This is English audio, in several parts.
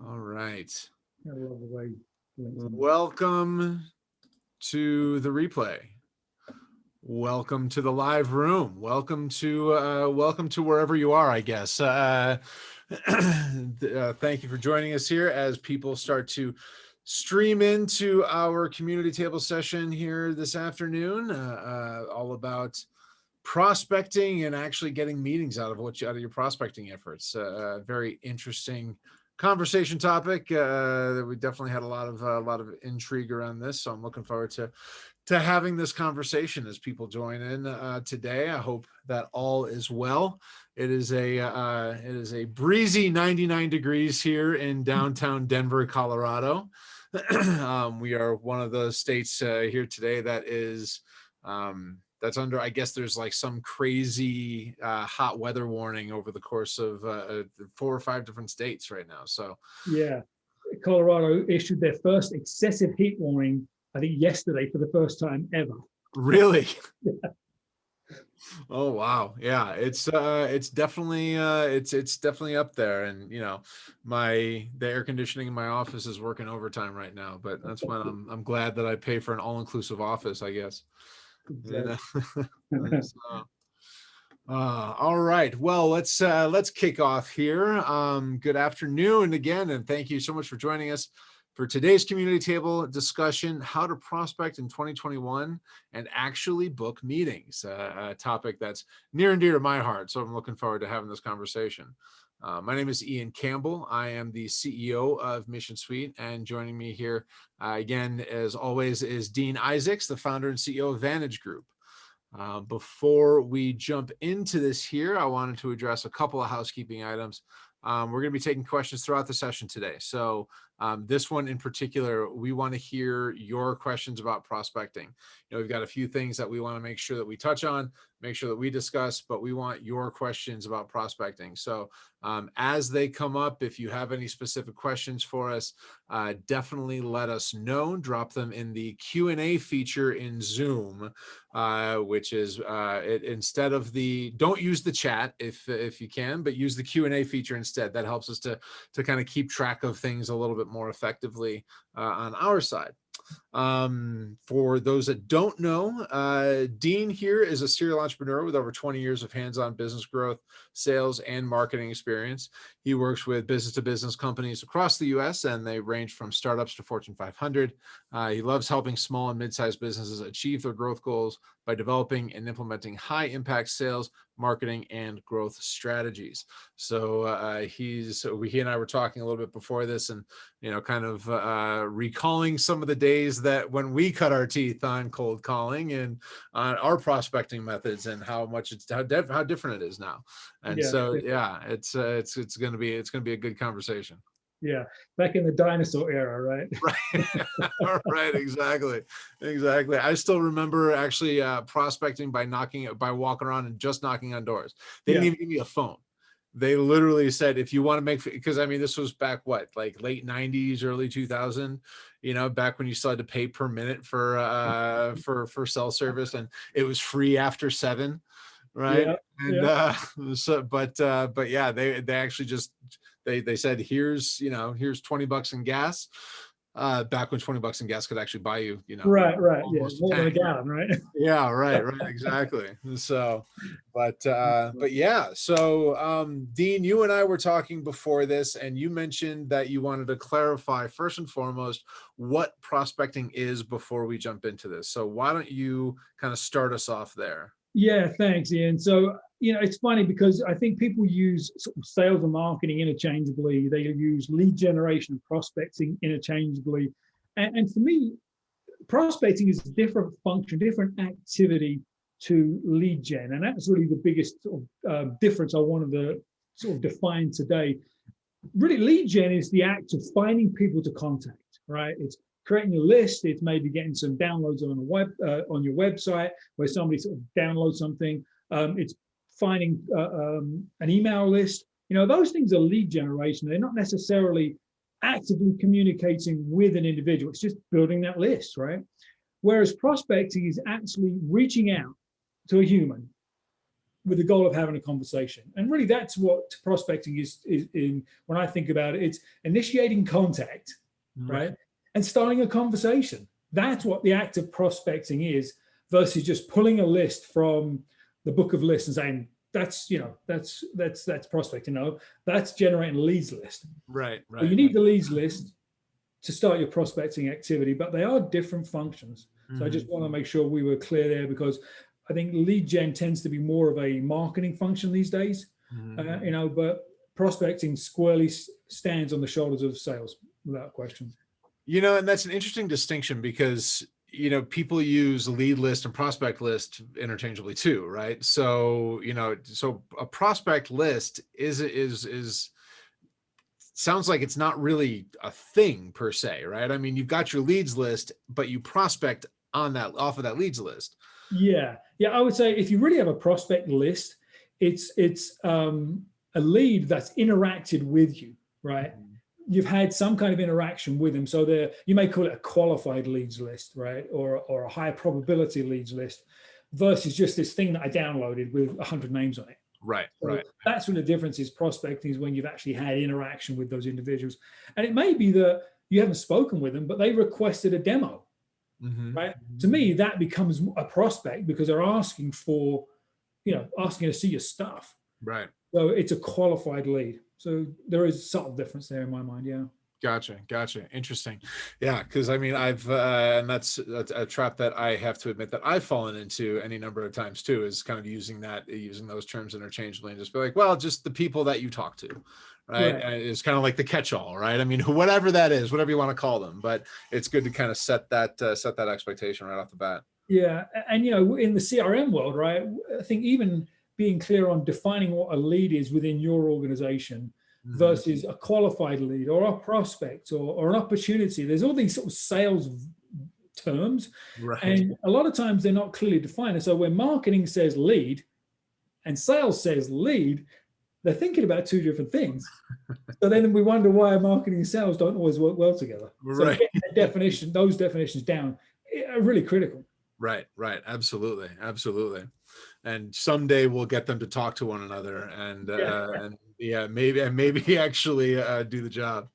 All right. I love the way Welcome to the replay. Welcome to the live room. Welcome to wherever you are, I guess. Thank you for joining us here as people start to stream into our community table session here this afternoon, all about prospecting and actually getting meetings out of your prospecting efforts. Very interesting conversation topic. We definitely had a lot of intrigue around this, so I'm looking forward to having this conversation as people join in today. I hope that all is well. It is a breezy 99 degrees here in downtown Denver, Colorado. We are one of the states here today that is that's under, I guess there's like some crazy hot weather warning over the course of 4 or 5 different states right now. So yeah, Colorado issued their first excessive heat warning, I think yesterday, for the first time ever. Really? Yeah. Oh wow, yeah, it's definitely it's definitely up there, and you know, the air conditioning in my office is working overtime right now, but that's when I'm glad that I pay for an all-inclusive office, I guess. Exactly. You know? So, all right, well, let's kick off here. Good afternoon again, and thank you so much for joining us for today's community table discussion: how to prospect in 2021 and actually book meetings. A topic that's near and dear to my heart, so I'm looking forward to having this conversation. My name is Ian Campbell. I am the CEO of Mission Suite, and joining me here again, as always, is Dean Isaacs, the founder and CEO of Vantage Group. Before we jump into this here, I wanted to address a couple of housekeeping items. We're going to be taking questions throughout the session today. So this one in particular, we want to hear your questions about prospecting. You know, we've got a few things that we want to make sure that we touch on, make sure that we discuss, but we want your questions about prospecting. So as they come up, if you have any specific questions for us, definitely let us know. Drop them in the Q&A feature in Zoom, which is instead of don't use the chat if you can, but use the Q&A feature instead. That helps us to kind of keep track of things a little bit more effectively on our side. For those that don't know, Dean here is a serial entrepreneur with over 20 years of hands-on business growth, sales, and marketing experience. He works with business-to-business companies across the U.S., and they range from startups to Fortune 500. He loves helping small and mid-sized businesses achieve their growth goals by developing and implementing high-impact sales, marketing, and growth strategies. So he and I were talking a little bit before this, and you know, kind of recalling some of the days that when we cut our teeth on cold calling and on our prospecting methods, and how different it is now. And Yeah. so yeah, it's gonna be a good conversation. Yeah, back in the dinosaur era, right? Right. Right, exactly. I still remember actually prospecting by walking around and just knocking on doors. They didn't even give me a phone. They literally said, if you want to make, because I mean, this was back like late 90s, early 2000, you know, back when you still had to pay per minute for cell service, and it was free after 7, right? And but yeah, they actually just they said, here's $20 in gas. Back when $20 in gas could actually buy you, right, almost more a than a tank. gallon, right? Yeah, right, exactly. So, but yeah, so Dean, you and I were talking before this, and you mentioned that you wanted to clarify first and foremost what prospecting is before we jump into this. So why don't you kind of start us off there? Yeah, thanks, Ian. So, you know, it's funny because I think people use sort of sales and marketing interchangeably. They use lead generation and prospecting interchangeably. And for me, prospecting is a different function, different activity to lead gen. And that's really the biggest sort of difference I wanted to sort of define today. Really, lead gen is the act of finding people to contact, right? It's creating a list. It's maybe getting some downloads on on your website where somebody sort of downloads something. It's finding an email list. You know, those things are lead generation. They're not necessarily actively communicating with an individual. It's just building that list, right? Whereas prospecting is actually reaching out to a human, with the goal of having a conversation. And really that's what prospecting is in, when I think about it, it's initiating contact, right? And starting a conversation. That's what the act of prospecting is, versus just pulling a list from the book of lists and saying, that's, you know, that's prospecting. No, that's generating a leads list. Right. So you need the leads list to start your prospecting activity, but they are different functions. So I just want to make sure we were clear there, because I think lead gen tends to be more of a marketing function these days, you know, but prospecting squarely stands on the shoulders of sales without question. You know, and that's an interesting distinction, because, you know, people use lead list and prospect list interchangeably too, right? So, you know, so a prospect list is sounds like it's not really a thing per se, right? I mean, you've got your leads list, but you prospect on that, off of that leads list. Yeah, I would say if you really have a prospect list, it's a lead that's interacted with you, right? You've had some kind of interaction with them. So there, you may call it a qualified leads list, right? Or a high probability leads list, versus just this thing that I downloaded with 100 names on it. Right, so that's when the difference is. Prospecting is when you've actually had interaction with those individuals. And it may be that you haven't spoken with them, but they requested a demo, right? To me, that becomes a prospect, because they're asking for, you know, asking to see your stuff. Right. So it's a qualified lead. So there is a subtle difference there in my mind. Yeah. Gotcha. Interesting. Yeah, because I mean, I've and that's a trap that I have to admit that I've fallen into any number of times too, is kind of using those terms interchangeably and just be like, well, just the people that you talk to, right? And it's kind of like the catch-all, right? I mean, whatever that is, whatever you want to call them, but it's good to kind of set that expectation right off the bat. Yeah, and you know, in the CRM world, right? I think even being clear on defining what a lead is within your organization versus a qualified lead or a prospect or an opportunity. There's all these sort of sales terms, and a lot of times they're not clearly defined. And so when marketing says lead and sales says lead, they're thinking about two different things. So then we wonder why marketing and sales don't always work well together. So getting those definitions down are really critical. Right. Absolutely. And someday we'll get them to talk to one another and maybe actually do the job.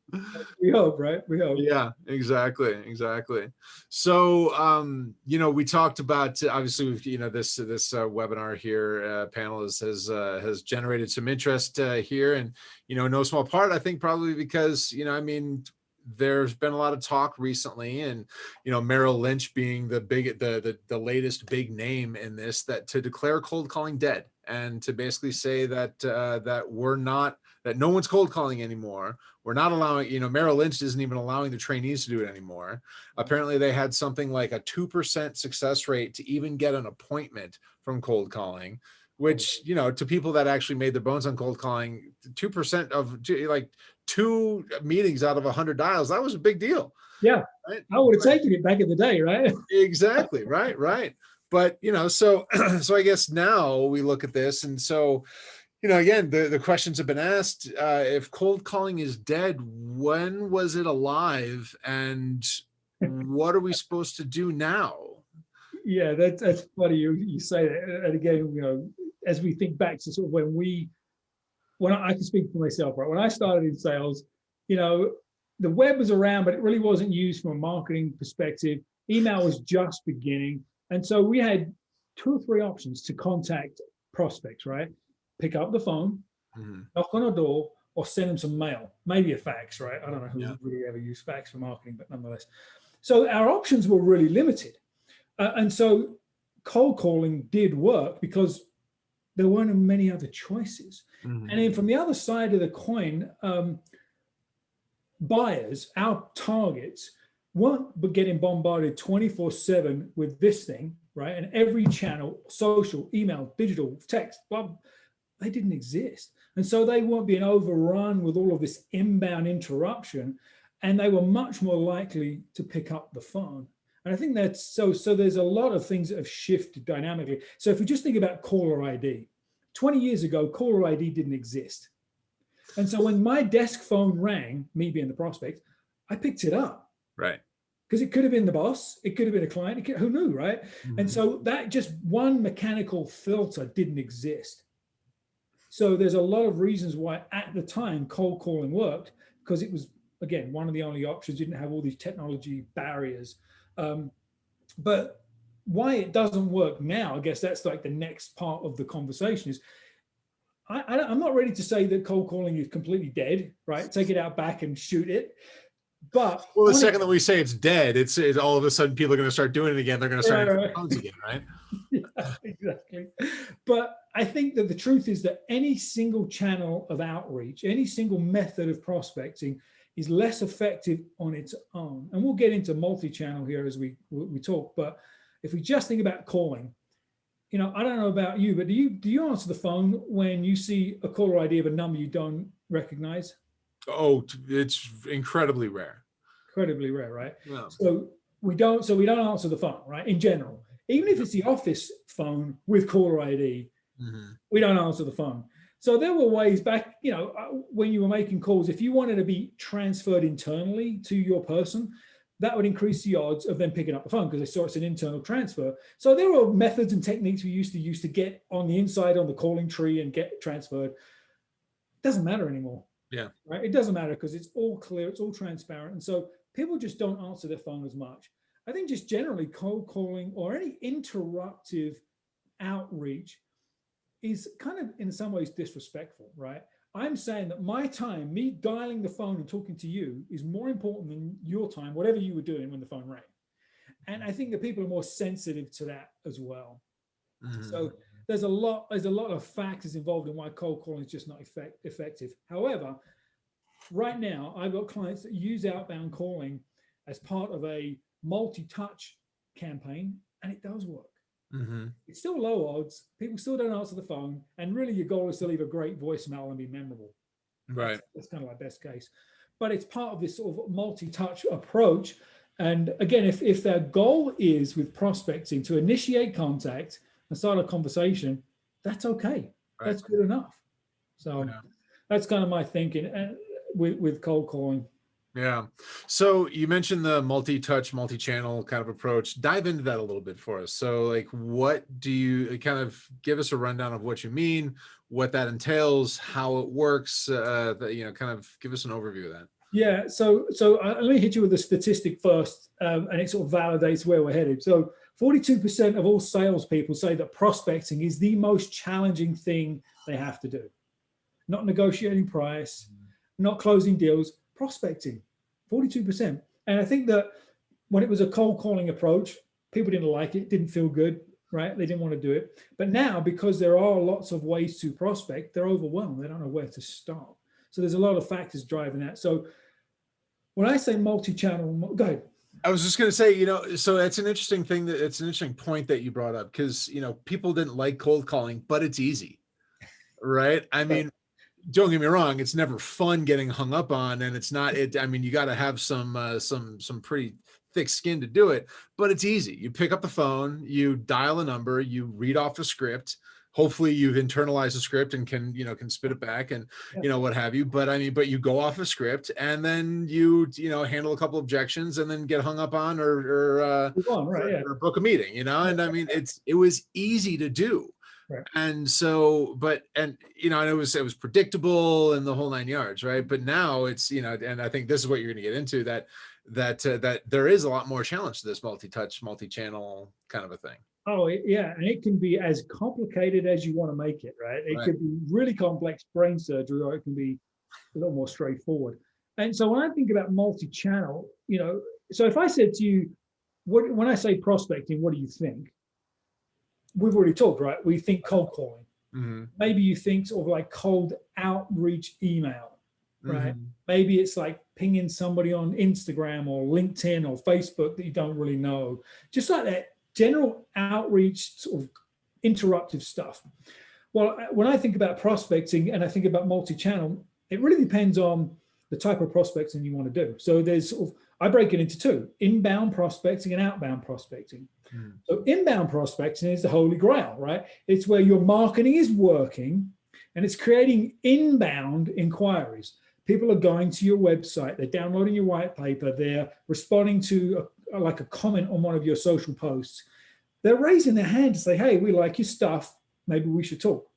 We hope, right? We hope. Yeah, exactly. So, you know, we talked about, obviously, we've, you know, this webinar here panel has generated some interest here, and, you know, no small part, I think, probably because, you know, I mean, there's been a lot of talk recently, and, you know, Merrill Lynch being the latest big name in this, that to declare cold calling dead, and to basically say that that no one's cold calling anymore. We're not allowing, you know, Merrill Lynch isn't even allowing the trainees to do it anymore. Apparently they had something like a 2% success rate to even get an appointment from cold calling, which, you know, to people that actually made their bones on cold calling, 2% of like 2 meetings out of 100 dials, that was a big deal. Yeah, right? I would have taken it back in the day, right? Exactly, right. But, you know, so I guess now we look at this, and so, you know, again, the questions have been asked, if cold calling is dead, when was it alive, and what are we supposed to do now? Yeah, that's funny you say that. And again, you know, as we think back to sort of when I can speak for myself, right? When I started in sales, you know, the web was around, but it really wasn't used from a marketing perspective. Email was just beginning. And so we had 2 or 3 options to contact prospects, right? Pick up the phone, knock on a door, or send them some mail, maybe a fax, right? I don't know who really ever used fax for marketing, but nonetheless. So our options were really limited. And so cold calling did work because there weren't many other choices. And then from the other side of the coin, buyers, our targets, weren't getting bombarded 24/7 with this thing, right? And every channel, social, email, digital, text, blah, they didn't exist. And so they weren't being overrun with all of this inbound interruption, and they were much more likely to pick up the phone. And I think that's so there's a lot of things that have shifted dynamically. So if we just think about caller ID, 20 years ago, caller ID didn't exist. And so when my desk phone rang, me being the prospect, I picked it up. Right. because it could have been the boss, it could have been a client, who knew, right? And so that just one mechanical filter didn't exist. So there's a lot of reasons why at the time cold calling worked, because it was, again, one of the only options. You didn't have all these technology barriers. But why it doesn't work now, I guess that's like the next part of the conversation is, I'm not ready to say that cold calling is completely dead, right? Take it out back and shoot it. But well, the second that we say it's dead, it's all of a sudden people are going to start doing it again. They're going to start answering phones again, right? Yeah, exactly. But I think that the truth is that any single channel of outreach, any single method of prospecting is less effective on its own. And we'll get into multi-channel here as we talk. But if we just think about calling, you know, I don't know about you, but do you answer the phone when you see a caller ID of a number you don't recognize? Oh, it's incredibly rare. Incredibly rare, right? Yeah. So we don't answer the phone, right? In general, even if it's the office phone with caller ID, we don't answer the phone. So there were ways back, you know, when you were making calls, if you wanted to be transferred internally to your person, that would increase the odds of them picking up the phone because they saw it's an internal transfer. So there were methods and techniques we used to use to get on the inside on the calling tree and get transferred. Doesn't matter anymore. Yeah. Right. It doesn't matter because it's all clear, it's all transparent. And so people just don't answer their phone as much. I think just generally cold calling or any interruptive outreach is kind of in some ways disrespectful, right? I'm saying that my time, me dialing the phone and talking to you, is more important than your time, whatever you were doing when the phone rang. And I think that people are more sensitive to that as well. So there's a lot of factors involved in why cold calling is just not effective. However, right now I've got clients that use outbound calling as part of a multi-touch campaign, and it does work. It's still low odds. People still don't answer the phone, and really your goal is to leave a great voicemail and be memorable. Right. That's kind of like best case. But it's part of this sort of multi-touch approach. And again, if their goal is with prospecting to initiate contact and start a conversation, that's okay. Right. That's good enough. So that's kind of my thinking with cold calling. Yeah. So you mentioned the multi-touch, multi-channel kind of approach. Dive into that a little bit for us. So like, what do you kind of give us a rundown of what you mean, what that entails, how it works, you know, kind of give us an overview of that. Yeah. So let me hit you with a statistic first, and it sort of validates where we're headed. So 42% of all salespeople say that prospecting is the most challenging thing they have to do. Not negotiating price, not closing deals, prospecting, 42%. And I think that when it was a cold calling approach, people didn't like it, didn't feel good, right? They didn't want to do it. But now, because there are lots of ways to prospect, they're overwhelmed. They don't know where to start. So there's a lot of factors driving that. So when I say multi-channel, go ahead. I was just going to say, you know, so it's an interesting thing that it's an interesting point that you brought up because, you know, people didn't like cold calling, but it's easy, right? I mean, don't get me wrong, it's never fun getting hung up on, and it's not it. I mean, you got to have some pretty thick skin to do it, but it's easy. You pick up the phone, you dial a number, you read off a script. Hopefully you've internalized the script and can spit it back and, you know, what have you. But I mean, but you go off a script and then you handle a couple objections and then get hung up on or book a meeting, you know, and I mean, it was easy to do. Right. And so, and it was predictable and the whole 9 yards, right? But now it's, and I think this is what you're going to get into, that there is a lot more challenge to this multi-touch, multi-channel kind of a thing. Oh yeah, and it can be as complicated as you want to make it, right? It could be really complex brain surgery, or it can be a little more straightforward. And so when I think about multi-channel, so if I said to you, when I say prospecting, what do you think? We've already talked, right? We think cold calling. Mm-hmm. Maybe you think sort of like cold outreach email, right? Mm-hmm. Maybe it's like pinging somebody on Instagram or LinkedIn or Facebook that you don't really know. Just like that general outreach sort of interruptive stuff. Well, when I think about prospecting and I think about multi-channel, it really depends on the type of prospecting you want to do. So there's sort of, I break it into two: inbound prospecting and outbound prospecting. So inbound prospecting is the holy grail, right? It's where your marketing is working and it's creating inbound inquiries. People are going to your website, they're downloading your white paper, they're responding to like a comment on one of your social posts, they're raising their hand to say, hey, we like your stuff, maybe we should talk.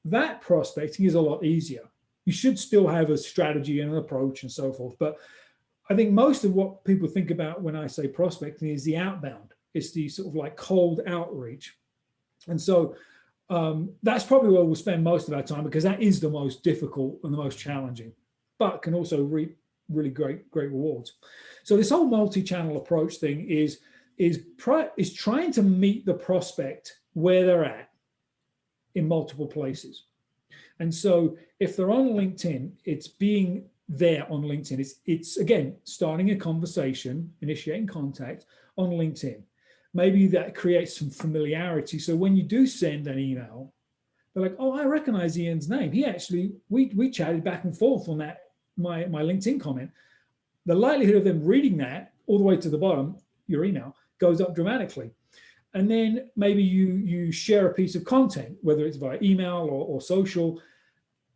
That prospecting is a lot easier. You should still have a strategy and an approach and so forth. But I think most of what people think about when I say prospecting is the outbound. It's the sort of like cold outreach. And so that's probably where we'll spend most of our time, because that is the most difficult and the most challenging, but can also reap really great rewards. So this whole multi-channel approach thing is trying to meet the prospect where they're at in multiple places. And so if they're on LinkedIn, it's being there on LinkedIn. It's again, starting a conversation, initiating contact on LinkedIn. Maybe that creates some familiarity. So when you do send an email, they're like, oh, I recognize Ian's name. He actually, we chatted back and forth on that, my LinkedIn comment. The likelihood of them reading that all the way to the bottom, your email, goes up dramatically. And then maybe you share a piece of content, whether it's via email or social,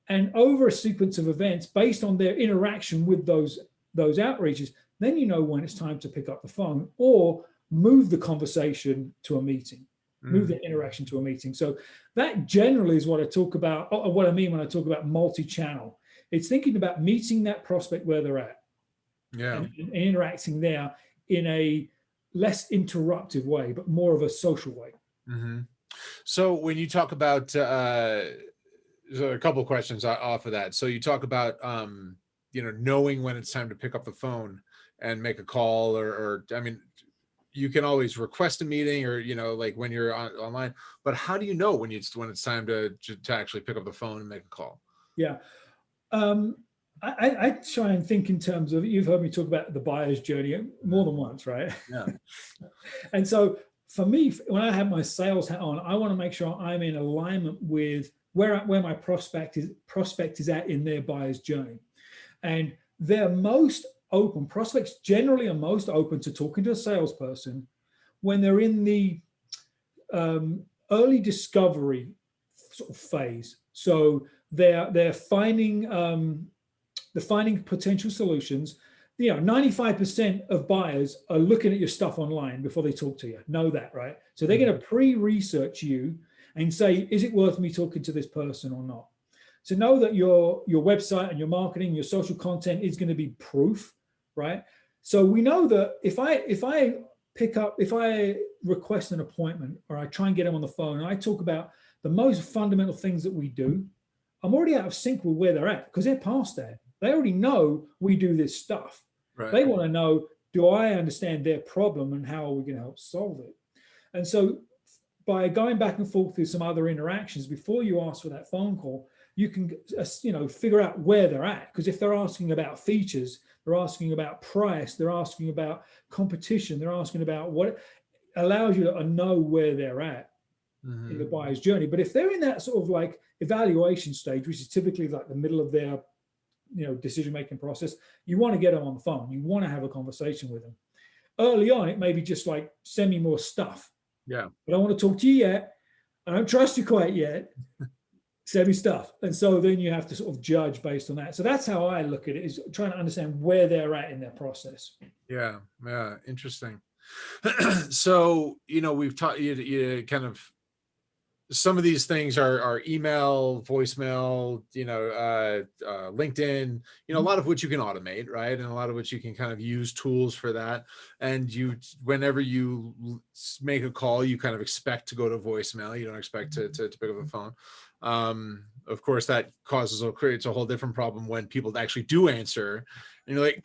and over a sequence of events based on their interaction with those outreaches, then you know when it's time to pick up the phone or move the conversation to a meeting, move the interaction to a meeting. So that generally is what I talk about, or what I mean when I talk about multi-channel. It's thinking about meeting that prospect where they're at, and interacting there in a less interruptive way, but more of a social way. So when you talk about, so a couple of questions off of that. So you talk about, knowing when it's time to pick up the phone and make a call, or I mean, you can always request a meeting, or like when you're online. But how do you know when it's time to actually pick up the phone and make a call? Yeah, I try and think in terms of, you've heard me talk about the buyer's journey more than once, right? Yeah. And so for me, when I have my sales hat on, I want to make sure I'm in alignment with where my prospect is at in their buyer's journey. And they're most open, prospects generally are most open to talking to a salesperson when they're in the early discovery sort of phase. So they're finding potential solutions. 95% of buyers are looking at your stuff online before they talk to you. Know that, right? So they're going to pre-research you and say, is it worth me talking to this person or not? So know that your website and your marketing, your social content is going to be proof, right? So we know that if I request an appointment, or I try and get them on the phone, and I talk about the most fundamental things that we do, I'm already out of sync with where they're at, because they're past that. They already know we do this stuff. Right. They want to know, do I understand their problem and how are we going to help solve it? And so by going back and forth through some other interactions before you ask for that phone call, you can figure out where they're at. Because if they're asking about features, they're asking about price, they're asking about competition, they're asking about what allows you to know where they're at in the buyer's journey. But if they're in that sort of like evaluation stage, which is typically like the middle of their decision-making process, you want to get them on the phone. You want to have a conversation with them. Early on, it may be just like, send me more stuff. Yeah. I don't want to talk to you yet. I don't trust you quite yet. Send me stuff. And so then you have to sort of judge based on that. So that's how I look at it, is trying to understand where they're at in their process. Yeah. Interesting. So, we've taught you kind of, some of these things are email, voicemail, LinkedIn, a lot of which you can automate, right? And a lot of which you can kind of use tools for that. And whenever you make a call, you kind of expect to go to voicemail. You don't expect to pick up the phone. Of course, that creates a whole different problem when people actually do answer, and you're like,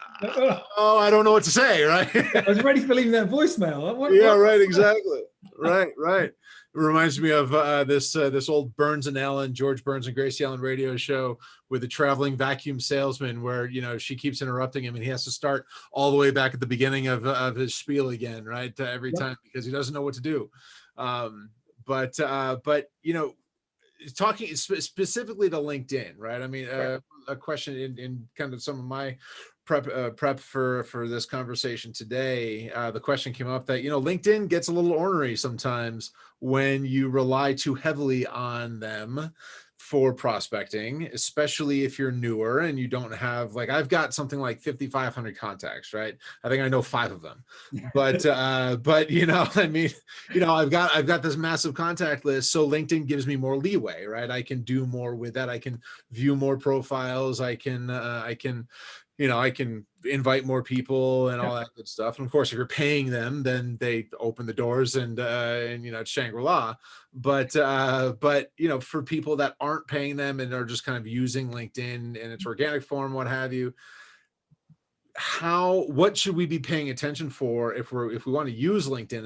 oh, I don't know what to say, right? I was ready for leaving that voicemail. Right, exactly. Right. It reminds me of this old Burns and Allen, George Burns and Gracie Allen radio show with the traveling vacuum salesman, where she keeps interrupting him, and he has to start all the way back at the beginning of his spiel again, right, every time, because he doesn't know what to do. But talking specifically to LinkedIn, right? I mean, a question in kind of some of my prep for this conversation today, the question came up that, LinkedIn gets a little ornery sometimes when you rely too heavily on them for prospecting, especially if you're newer and you don't have, like, I've got something like 5,500 contacts, right? I think I know 5 of them, but you know, I mean, you know, I've got this massive contact list. So LinkedIn gives me more leeway, right? I can do more with that. I can view more profiles. I can, you know, I can invite more people and all that good stuff. And of course, if you're paying them, then they open the doors and you know, it's Shangri-La. But you know, for people that aren't paying them and are just kind of using LinkedIn in its organic form, what have you, what should we be paying attention for if we want to use LinkedIn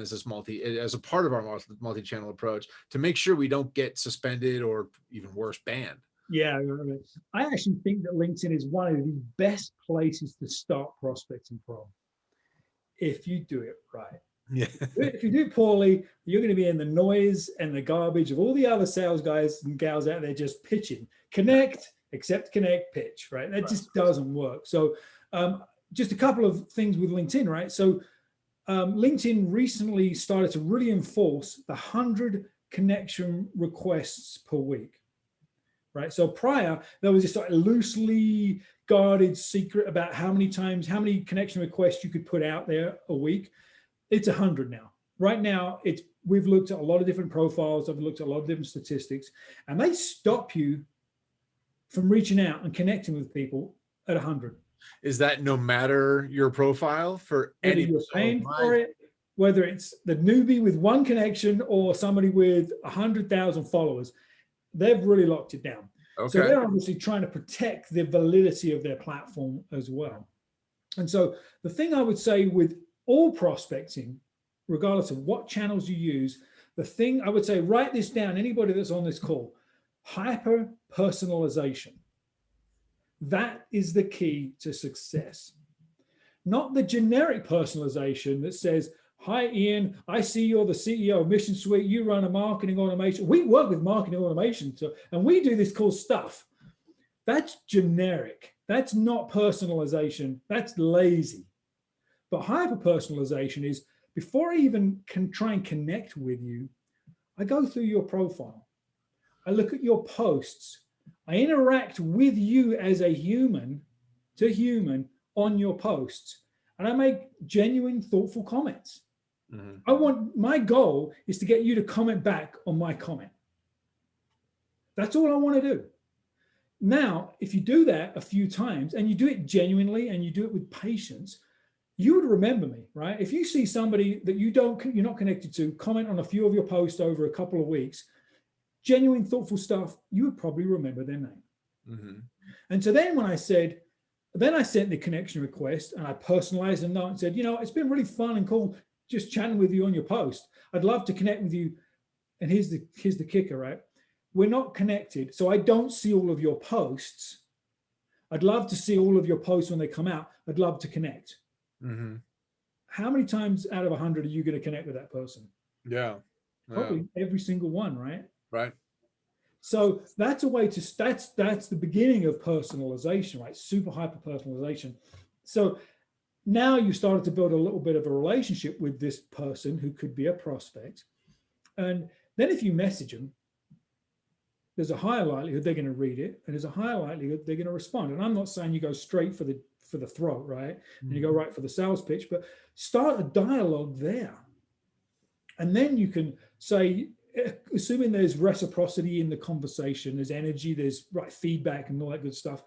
as a part of our multi-channel approach to make sure we don't get suspended or even worse, banned? Yeah, I actually think that LinkedIn is one of the best places to start prospecting from, if you do it right. Yeah. If you do poorly, you're going to be in the noise and the garbage of all the other sales guys and gals out there just pitching. Connect, accept, connect, pitch, right? That just doesn't work. So just a couple of things with LinkedIn, right? So LinkedIn recently started to really enforce the 100 connection requests per week. Right. So prior, there was this sort of loosely guarded secret about how many connection requests you could put out there a week. It's 100 now. Right now, we've looked at a lot of different profiles. I've looked at a lot of different statistics, and they stop you from reaching out and connecting with people at 100. Is that no matter your profile for whether any? you're paying for it, whether it's the newbie with 1 connection or somebody with 100,000 followers? They've really locked it down. Okay. So they're obviously trying to protect the validity of their platform as well. And so the thing I would say with all prospecting, regardless of what channels you use, the thing I would say, write this down, anybody that's on this call, hyper personalization. That is the key to success. Not the generic personalization that says, hi, Ian, I see you're the CEO of Mission Suite. You run a marketing automation. We work with marketing automation, and we do this cool stuff. That's generic. That's not personalization. That's lazy. But hyper-personalization is, before I even can try and connect with you, I go through your profile. I look at your posts. I interact with you as a human to human on your posts, and I make genuine, thoughtful comments. My goal is to get you to comment back on my comment. That's all I want to do. Now, if you do that a few times and you do it genuinely and you do it with patience, you would remember me, right? If you see somebody that you're not connected to comment on a few of your posts over a couple of weeks, genuine, thoughtful stuff, you would probably remember their name. And so then when I sent the connection request and I personalized a note and said, you know, it's been really fun and cool just chatting with you on your post. I'd love to connect with you. And here's the kicker, right? We're not connected, so I don't see all of your posts. I'd love to see all of your posts when they come out. I'd love to connect. How many times out of 100 are you going to connect with that person? Yeah. Probably every single one, right? Right. So that's a way to, that's the beginning of personalization, right? Super hyper personalization. So now you started to build a little bit of a relationship with this person who could be a prospect. And then if you message them, there's a higher likelihood they're going to read it, and there's a higher likelihood they're going to respond. And I'm not saying you go straight for the throat, right? And you go right for the sales pitch, but start a dialogue there. And then you can say, assuming there's reciprocity in the conversation, there's energy, there's right feedback and all that good stuff,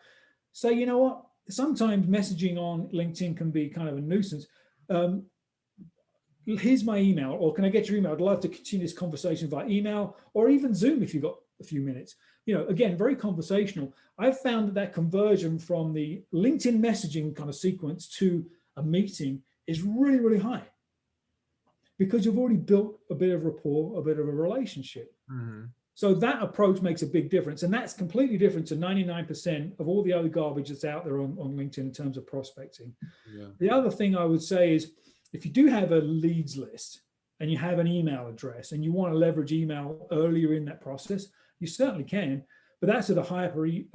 say, you know what, sometimes messaging on LinkedIn can be kind of a nuisance. Here's my email, or can I get your email? I'd love to continue this conversation via email or even Zoom if you've got a few minutes. You know, again, very conversational. I've found that conversion from the LinkedIn messaging kind of sequence to a meeting is really, really high, because you've already built a bit of rapport, a bit of a relationship. So that approach makes a big difference. And that's completely different to 99% of all the other garbage that's out there on LinkedIn in terms of prospecting. The other thing I would say is, if you do have a leads list and you have an email address and you want to leverage email earlier in that process, you certainly can. But that's where the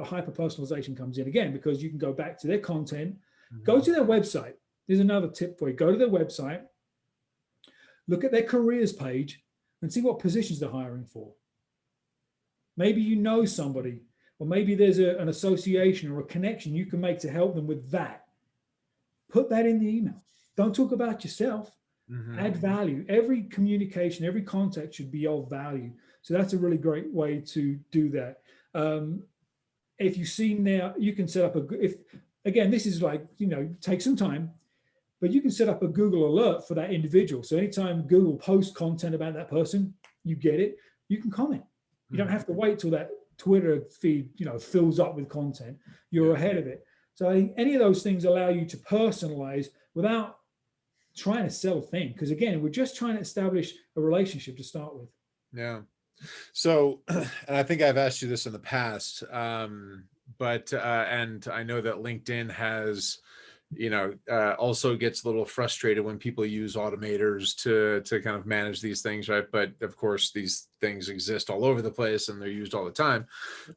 hyper personalization comes in again, because you can go back to their content, go to their website. There's another tip for you. Go to their website, look at their careers page and see what positions they're hiring for. Maybe you know somebody, or maybe there's an association or a connection you can make to help them with that. Put that in the email. Don't talk about yourself. Mhm. Add value. Every communication, every contact should be of value. So that's a really great way to do that. If you see now, you can set up if again, this is like, take some time, but you can set up a Google alert for that individual. So anytime Google posts content about that person, you get it, you can comment. You don't Mhm. have to wait till that Twitter feed, fills up with content. You're Yeah. ahead of it. So I think any of those things allow you to personalize without trying to sell a thing. Because again, we're just trying to establish a relationship to start with. Yeah. So, and I think I've asked you this in the past, but and I know that LinkedIn has, also gets a little frustrated when people use automators to kind of manage these things, right? But of course, these things exist all over the place and they're used all the time.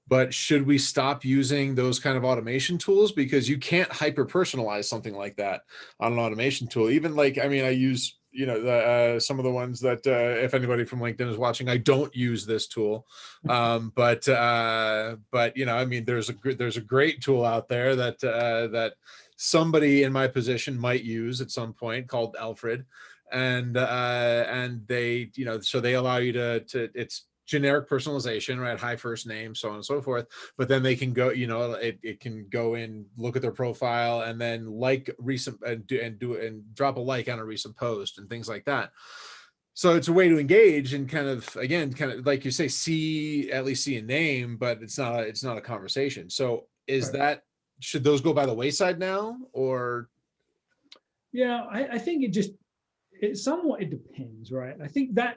But should we stop using those kind of automation tools, because you can't hyper personalize something like that on an automation tool? Even like, I mean, I use some of the ones that if anybody from LinkedIn is watching, I don't use this tool, but I mean, there's a great tool out there that somebody in my position might use at some point, called Alfred, and they, so they allow you to it's generic personalization, right? High first name, so on and so forth. But then they can go, it can go in, look at their profile, and then like recent and drop a like on a recent post and things like that. So it's a way to engage and kind of, again, kind of like you say, at least see a name, but it's not a conversation. So Right. should those go by the wayside now, or? Yeah, I think it depends, right? I think that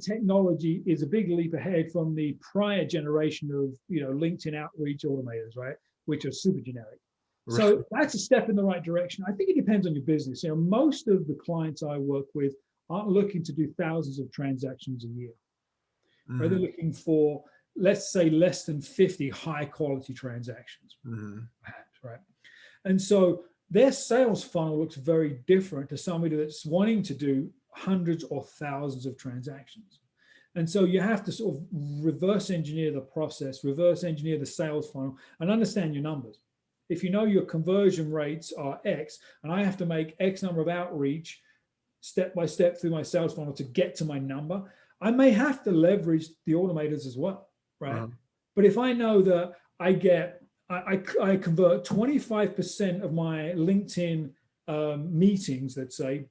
technology is a big leap ahead from the prior generation of LinkedIn outreach automators, right? Which are super generic. Right. So that's a step in the right direction. I think it depends on your business. Most of the clients I work with aren't looking to do thousands of transactions a year, right? They're Mhm. looking for, let's say, less than 50 high quality transactions, Mhm. perhaps, right? And so their sales funnel looks very different to somebody that's wanting to do hundreds or thousands of transactions. And so you have to sort of reverse engineer the process, reverse engineer the sales funnel, and understand your numbers. If you know your conversion rates are X, and I have to make X number of outreach step by step through my sales funnel to get to my number, I may have to leverage the automators as well, right? Uh-huh. But if I know that I convert 25% of my LinkedIn meetings, let's say,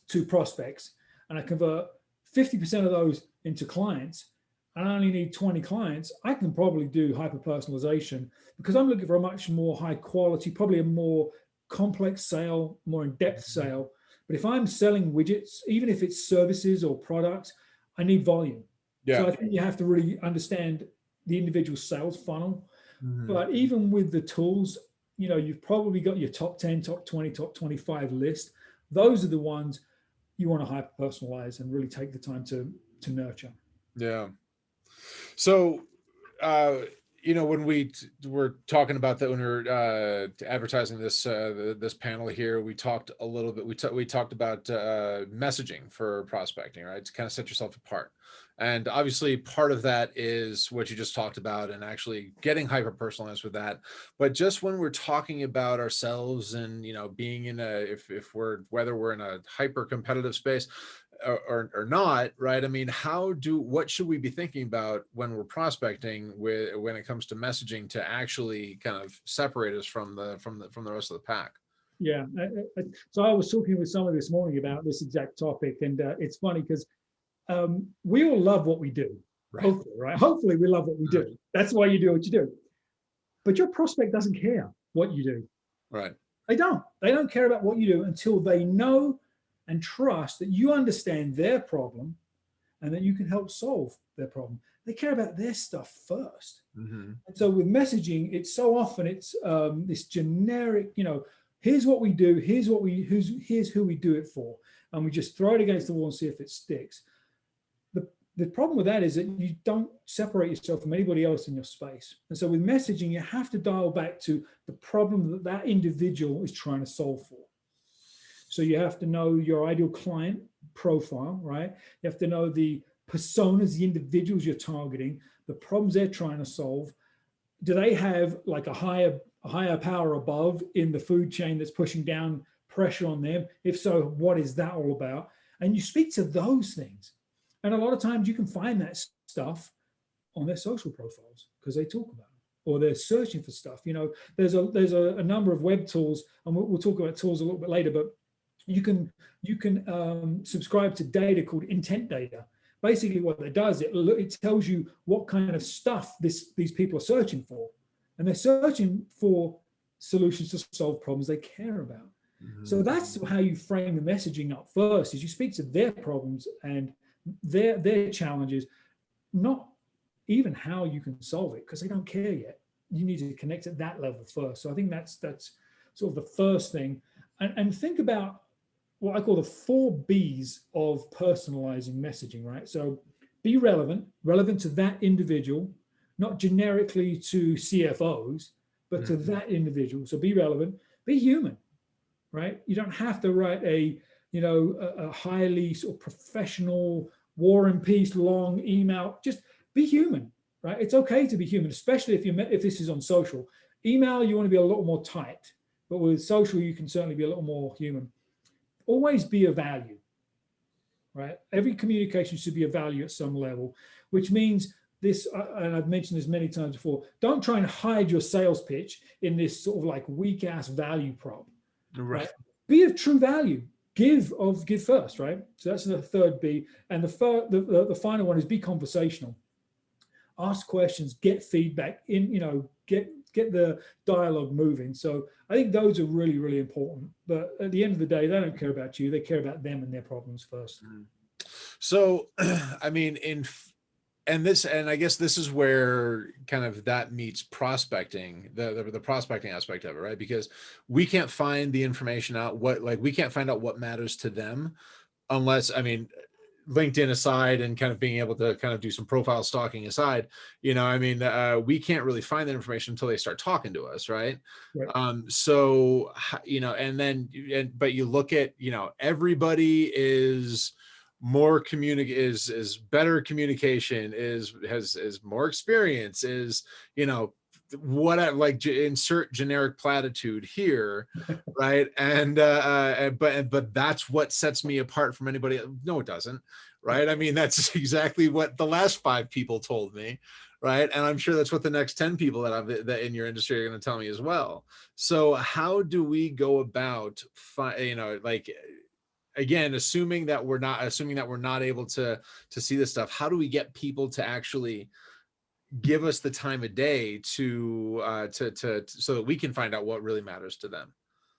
to prospects, and I convert 50% of those into clients, and I only need 20 clients, I can probably do hyper personalization because I'm looking for a much more high quality, probably a more complex sale, more in depth sale. But if I'm selling widgets, even if it's services or products, I need volume. So Yeah. I think you have to really understand the individual sales funnel. Mhm. But even with the tools, you've probably got your top 10, top 20, top 25 list. Those are the ones you want to hyper personalize and really take the time to nurture. Yeah. So, uh, when we were talking about that, when we were advertising this panel here, we talked a little bit. We talked about messaging for prospecting, right? To kind of set yourself apart, and obviously part of that is what you just talked about, and actually getting hyper personalized with that. But just when we're talking about ourselves and being in if we're whether we're in a hyper competitive space, or not, right? I mean, what should we be thinking about when we're prospecting when it comes to messaging to actually kind of separate us from the rest of the pack? Yeah. So I was talking with someone this morning about this exact topic, and it's funny because we all love what we do. Right. Hopefully, right? Hopefully, we love what we do. That's why you do what you do. But your prospect doesn't care what you do. Right. They don't. They don't care about what you do until they know and trust that you understand their problem and that you can help solve their problem. They care about their stuff first. Mm-hmm. And so with messaging, it's so often it's this generic, here's what we do, here's who we do it for, and we just throw it against the wall and see if it sticks. The problem with that is that you don't separate yourself from anybody else in your space. And so with messaging, you have to dial back to the problem that that individual is trying to solve for. So you have to know your ideal client profile, right? You have to know the personas, the individuals you're targeting, the problems they're trying to solve. Do they have like a higher power above in the food chain that's pushing down pressure on them? If so, what is that all about? And you speak to those things. And a lot of times you can find that stuff on their social profiles because they talk about it, or they're searching for stuff. You know, there's a number of web tools, and we'll talk about tools a little bit later, but you can subscribe to data called intent data. Basically what it does, it tells you what kind of stuff these people are searching for. And they're searching for solutions to solve problems they care about. So that's how you frame the messaging up first, is you speak to their problems and their challenges, not even how you can solve it, because they don't care yet. You need to connect at that level first. So I think that's sort of the first thing. And think about what I call the 4 B's of personalizing messaging, right? So be relevant to that individual, not generically to CFOs, but to that individual. So be relevant, be human, right? You don't have to write a highly sort of professional War and Peace long email. Just be human, right? It's okay to be human, especially if this is on social. Email, you want to be a little more tight, but with social, you can certainly be a little more human. Always be a value, right? Every communication should be a value at some level, which means this, and I've mentioned this many times before, don't try and hide your sales pitch in this sort of like weak ass value prop, right? Be of true value. Give first, right? So that's the 3rd B. And the final one is be conversational. Ask questions, get feedback, get the dialogue moving. So I think those are really, really important. But at the end of the day, they don't care about you. They care about them and their problems first. So, I mean, and I guess this is where kind of that meets prospecting, the prospecting aspect of it, right? Because we can't find the information out, we can't find out what matters to them unless, I mean, LinkedIn aside and kind of being able to kind of do some profile stalking aside, we can't really find that information until they start talking to us, right? So, but you look at, everybody is more is better communication, has more experience, is, insert generic platitude here, right? And but that's what sets me apart from anybody. No, it doesn't, right? I mean, that's exactly what the last 5 people told me, right? And I'm sure that's what the next 10 people that in your industry are going to tell me as well. So how do we go about, again, assuming that we're not able to see this stuff, how do we get people to actually give us the time of day to so that we can find out what really matters to them?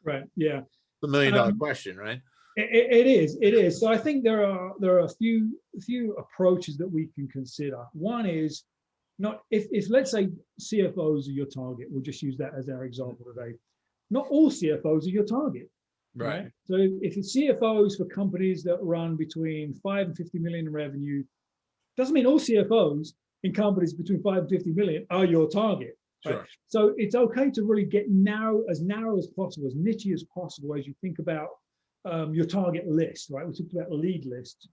Right. Yeah. The $1 million question, right? It is. So I think there are a few approaches that we can consider. One is not if let's say CFOs are your target. We'll just use that as our example today. Not all CFOs are your target. Right. So if it's CFOs for companies that run between 5 and 50 million in revenue, doesn't mean all CFOs in companies between 5 and 50 million are your target. Right? Sure. So it's okay to really get narrow as possible, as niche as possible as you think about your target list, right? We talked about lead lists,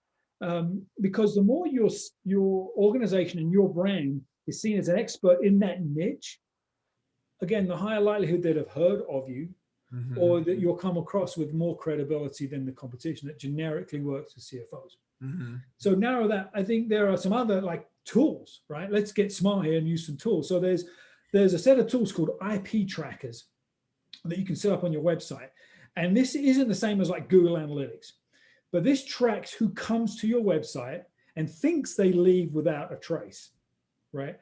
because the more your organization and your brand is seen as an expert in that niche, again, the higher likelihood they'd have heard of you, or that you'll come across with more credibility than the competition that generically works with CFOs. So narrow that. I think there are some other tools, right? Let's get smart here and use some tools. So there's a set of tools called IP trackers that you can set up on your website. And this isn't the same as Google Analytics, but this tracks who comes to your website and thinks they leave without a trace, right?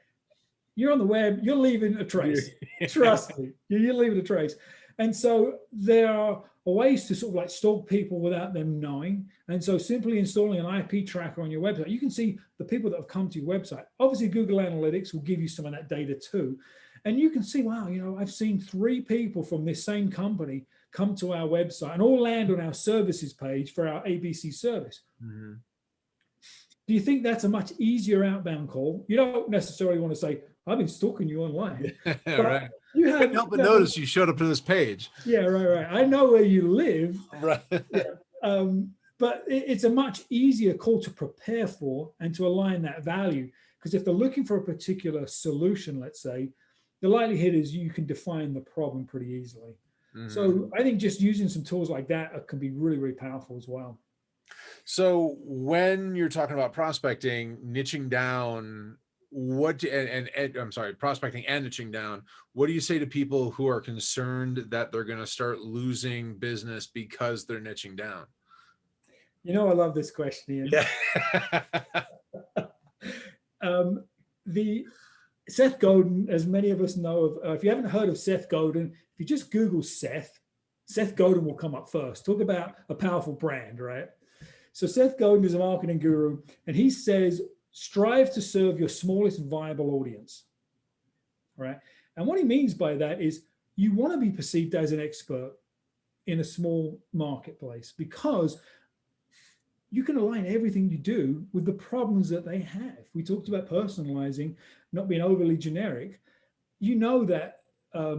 You're on the web, you're leaving a trace. Trust me, you're leaving a trace. And so there are ways to sort of stalk people without them knowing. And so simply installing an IP tracker on your website, you can see the people that have come to your website. Obviously, Google Analytics will give you some of that data too. And you can see, wow, I've seen 3 people from this same company come to our website and all land on our services page for our ABC service. Do you think that's a much easier outbound call? You don't necessarily want to say, I've been stalking you online. Right. You can't help but notice you showed up to this page. Yeah, right. I know where you live. Right. Yeah. but it's a much easier call to prepare for and to align that value. Because if they're looking for a particular solution, let's say, the likelihood is you can define the problem pretty easily. So I think just using some tools like that can be really, really powerful as well. So when you're talking about prospecting, niching down, I'm sorry, prospecting and niching down, what do you say to people who are concerned that they're going to start losing business because they're niching down? You know, I love this question, Ian. Yeah. The Seth Godin, as many of us know of, if you haven't heard of Seth Godin, if you just Google Seth Godin will come up first. Talk about a powerful brand, right? So Seth Godin is a marketing guru, and he says, strive to serve your smallest viable audience, right? And what he means by that is you want to be perceived as an expert in a small marketplace, because you can align everything you do with the problems that they have. We talked about personalizing, not being overly generic. You know that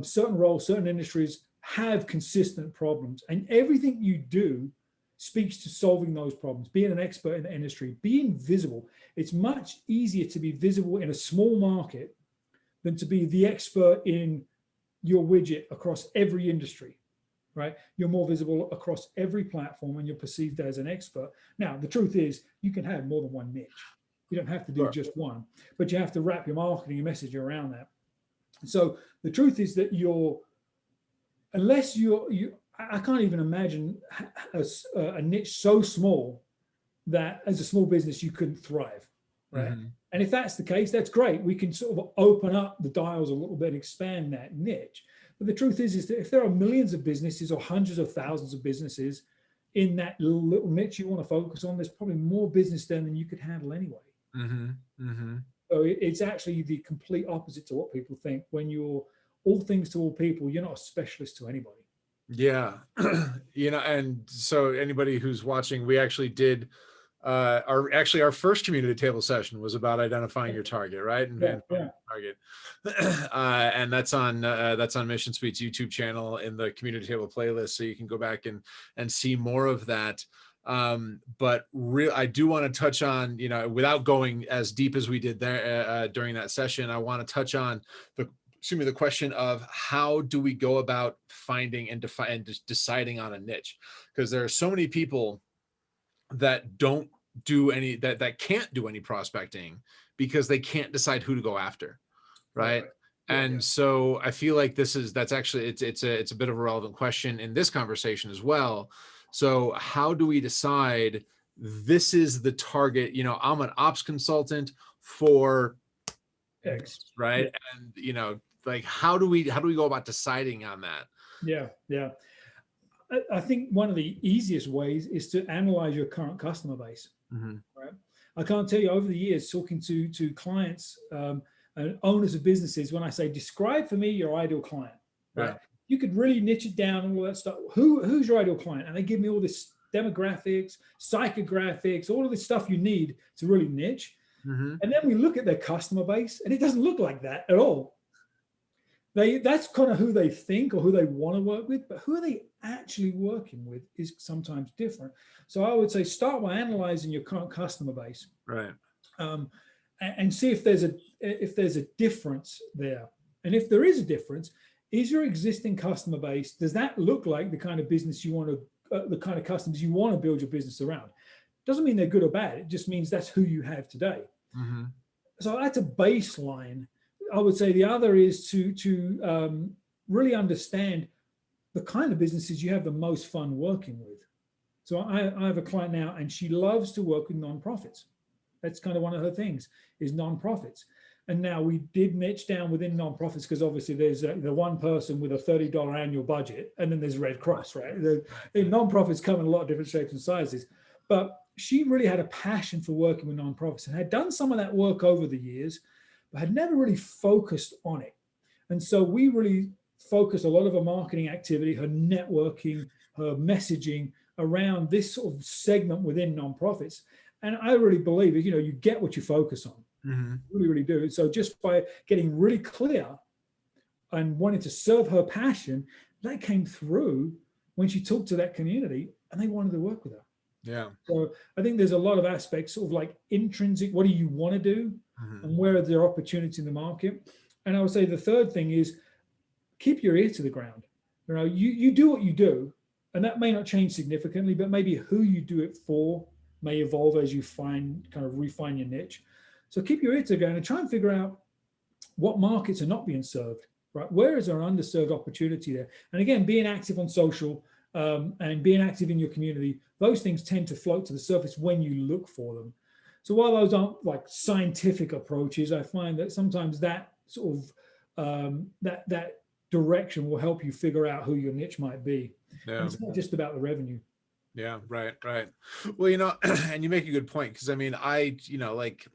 certain roles, certain industries have consistent problems, and everything you do speaks to solving those problems, being an expert in the industry, being visible. It's much easier to be visible in a small market than to be the expert in your widget across every industry, right? You're more visible across every platform and you're perceived as an expert. Now, the truth is you can have more than one niche. You don't have to do just one, but you have to wrap your marketing and message around that. So the truth is that unless I can't even imagine a niche so small that as a small business you couldn't thrive, right? And if that's the case, that's great. We can sort of open up the dials a little bit and expand that niche. But the truth is that if there are millions of businesses or hundreds of thousands of businesses in that little niche you want to focus on, there's probably more business then than you could handle anyway. So it's actually the complete opposite to what people think. When you're all things to all people, you're not a specialist to anybody. Yeah. And so anybody who's watching, we actually did our first community table session was about identifying your target, right? And target. And that's on Mission Suite's YouTube channel in the community table playlist. So you can go back and see more of that. But I do want to touch on, without going as deep as we did there during that session, I want to touch on the question of how do we go about finding and deciding on a niche? Because there are so many people that don't do any, that can't do any prospecting because they can't decide who to go after. Right. And so I feel like that's actually, it's a bit of a relevant question in this conversation as well. So how do we decide this is the target? I'm an ops consultant for X, right? And, like, how do we go about deciding on that? Yeah. I think one of the easiest ways is to analyze your current customer base, right? I can't tell you, over the years, talking to clients and owners of businesses, when I say, describe for me your ideal client, right? You could really niche it down and all that stuff. Who's your ideal client? And they give me all this demographics, psychographics, all of this stuff you need to really niche. And then we look at their customer base and it doesn't look like that at all. That's kind of who they think or who they want to work with, but who are they actually working with is sometimes different. So I would say start by analyzing your current customer base, right? And see if there's a difference there. And if there is a difference, is your existing customer base, does that look like the kind of business you want to, the kind of customers you want to build your business around? Doesn't mean they're good or bad. It just means that's who you have today. So that's a baseline. I would say the other is to really understand the kind of businesses you have the most fun working with. So I have a client now, and she loves to work with nonprofits. That's kind of one of her things, is nonprofits. And now we did niche down within nonprofits because obviously there's the one person with a $30 annual budget, and then there's Red Cross, right? The nonprofits come in a lot of different shapes and sizes. But she really had a passion for working with nonprofits and had done some of that work over the years, but had never really focused on it. And so we really focused a lot of her marketing activity, her networking, her messaging around this sort of segment within nonprofits. And I really believe, you get what you focus on. Really, really do. So just by getting really clear and wanting to serve her passion, that came through when she talked to that community and they wanted to work with her. Yeah. So I think there's a lot of aspects, sort of like intrinsic, what do you want to do? Mhm. And where are there opportunities in the market? And I would say the third thing is keep your ear to the ground. You do what you do, and that may not change significantly, but maybe who you do it for may evolve as you kind of refine your niche. So keep your ear to the ground and try and figure out what markets are not being served, right? Where is there an underserved opportunity there? And again, being active on social and being active in your community, those things tend to float to the surface when you look for them. So while those aren't like scientific approaches, I find that sometimes that sort of that direction will help you figure out who your niche might be. And Yeah. it's not just about the revenue. Yeah. Right. Right. Well, and you make a good point, because I mean, like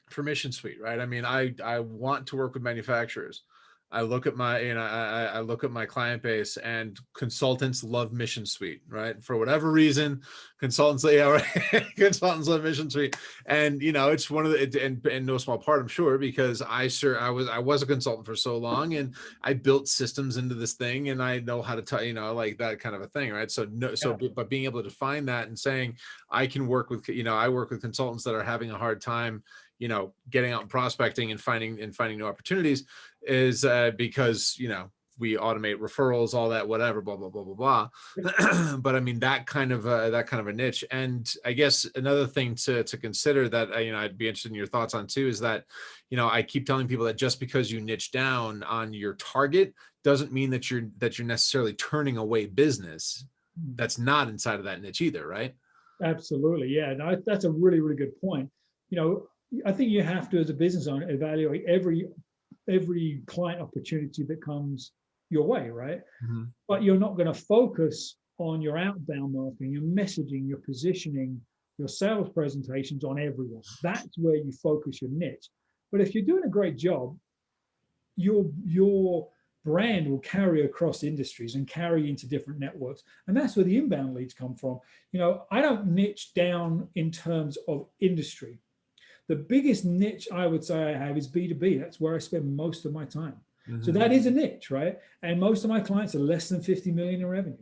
for Mission Suite, right? I mean, I want to work with manufacturers. I look at my, I look at my client base, and consultants love Mission Suite, right? For whatever reason, consultants, yeah, right? Consultants love Mission Suite, and it's one of the, and in no small part, I'm sure, because I was a consultant for so long, and I built systems into this thing, and I know how to tell, like that kind of a thing, right? So no, so Yeah. but being able to define that and saying I can work with, I work with consultants that are having a hard time getting out and prospecting and finding new opportunities, is because we automate referrals, all that, whatever, blah blah blah blah blah. But I mean, that kind of a niche. And I guess another thing to consider that I'd be interested in your thoughts on too, is that I keep telling people that just because you niche down on your target doesn't mean that you're necessarily turning away business that's not inside of that niche either, right? Absolutely. Yeah. No, that's a really, really good point. I think you have to, as a business owner, evaluate every client opportunity that comes your way, right? Mhm. But you're not going to focus on your outbound marketing, your messaging, your positioning, your sales presentations on everyone. That's where you focus your niche. But if you're doing a great job, your brand will carry across industries and carry into different networks. And that's where the inbound leads come from. I don't niche down in terms of industry. The biggest niche I would say I have is B2B. That's where I spend most of my time. So Mhm. that is a niche, right? And most of my clients are less than 50 million in revenue.